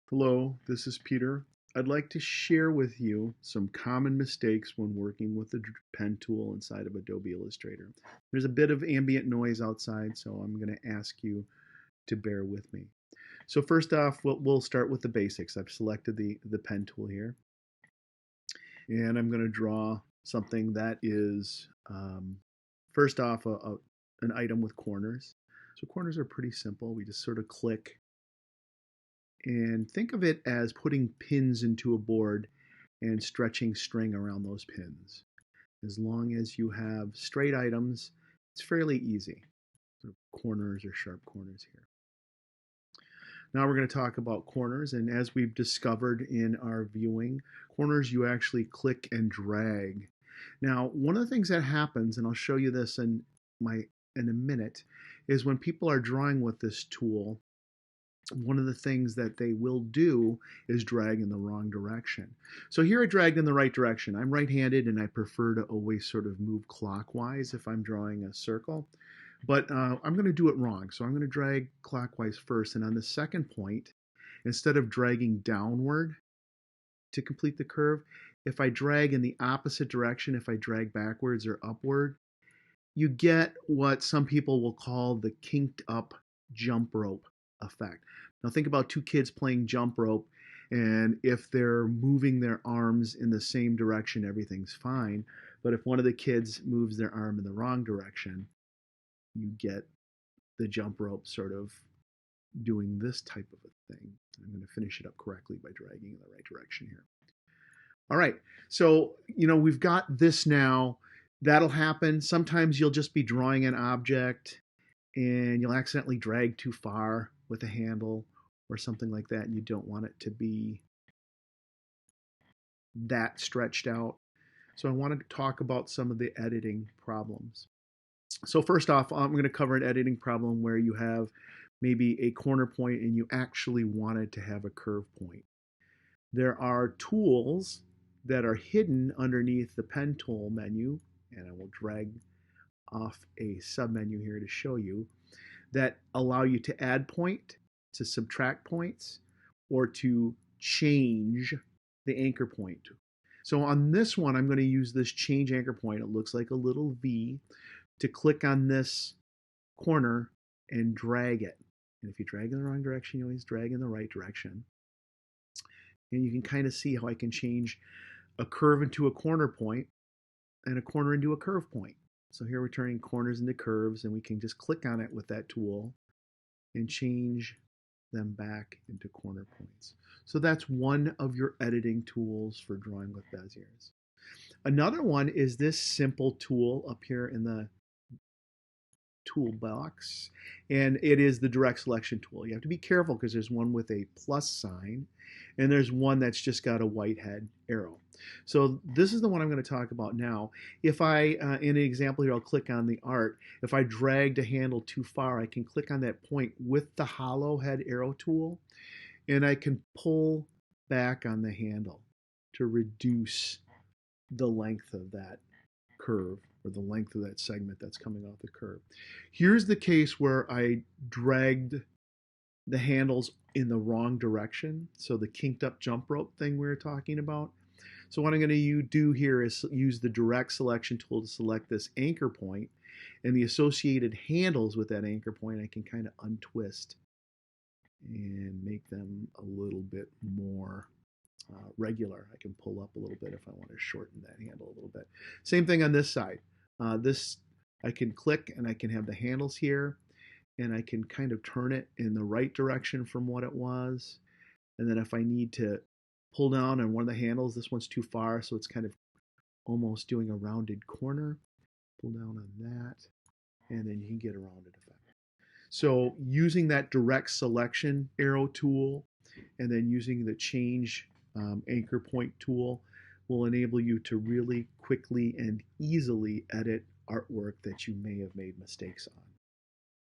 Hello, this is Peter. I'd like to share with you some common mistakes when working with the pen tool inside of Adobe Illustrator. There's a bit of ambient noise outside, so I'm going to ask you to bear with me. So first off, we'll start with the basics. I've selected the pen tool here, and I'm going to draw something that is, first off, an item with corners. So corners are pretty simple. We just sort of click and think of it as putting pins into a board and stretching string around those pins. As long as you have straight items, it's fairly easy. Sort of corners or sharp corners here. Now we're going to talk about corners, and as we've discovered in our viewing, corners you actually click and drag. Now, one of the things that happens, and I'll show you this in a minute, is when people are drawing with this tool, one of the things that they will do is drag in the wrong direction. So here I dragged in the right direction. I'm right-handed and I prefer to always sort of move clockwise if I'm drawing a circle. But I'm going to do it wrong. So I'm going to drag clockwise first. And on the second point, instead of dragging downward to complete the curve, if I drag in the opposite direction, if I drag backwards or upward, you get what some people will call the kinked up jump rope effect. Now think about two kids playing jump rope, and if they're moving their arms in the same direction, everything's fine. But if one of the kids moves their arm in the wrong direction, you get the jump rope sort of doing this type of a thing. I'm going to finish it up correctly by dragging in the right direction here. All right, so we've got this now. That'll happen. Sometimes you'll just be drawing an object and you'll accidentally drag too far with a handle or something like that, and you don't want it to be that stretched out. So I wanted to talk about some of the editing problems. So first off, I'm going to cover an editing problem where you have maybe a corner point and you actually wanted to have a curve point. There are tools that are hidden underneath the pen tool menu, and I will drag off a submenu here to show you, that allow you to add point, to subtract points, or to change the anchor point. So on this one, I'm going to use this change anchor point. It looks like a little V, to click on this corner and drag it. And if you drag in the wrong direction, you always drag in the right direction. And you can kind of see how I can change a curve into a corner point and a corner into a curve point. So here we're turning corners into curves, and we can just click on it with that tool and change them back into corner points. So that's one of your editing tools for drawing with Beziers. Another one is this simple tool up here in the toolbox, and it is the direct selection tool. You have to be careful because there's one with a plus sign and there's one that's just got a white head arrow. So this is the one I'm going to talk about now. If I, in an example here, I'll click on the art. If I dragged a handle too far, I can click on that point with the hollow head arrow tool, and I can pull back on the handle to reduce the length of that curve, or the length of that segment that's coming off the curve. Here's the case where I dragged the handles in the wrong direction, so the kinked up jump rope thing we were talking about. So what I'm going to do here is use the direct selection tool to select this anchor point, and the associated handles with that anchor point I can kind of untwist and make them a little bit more regular. I can pull up a little bit if I want to shorten that handle a little bit. Same thing on this side. This I can click and I can have the handles here, and I can kind of turn it in the right direction from what it was. And then if I need to pull down on one of the handles, this one's too far, so it's kind of almost doing a rounded corner. Pull down on that, and then you can get a rounded effect. So using that direct selection arrow tool and then using the change anchor point tool will enable you to really quickly and easily edit artwork that you may have made mistakes on.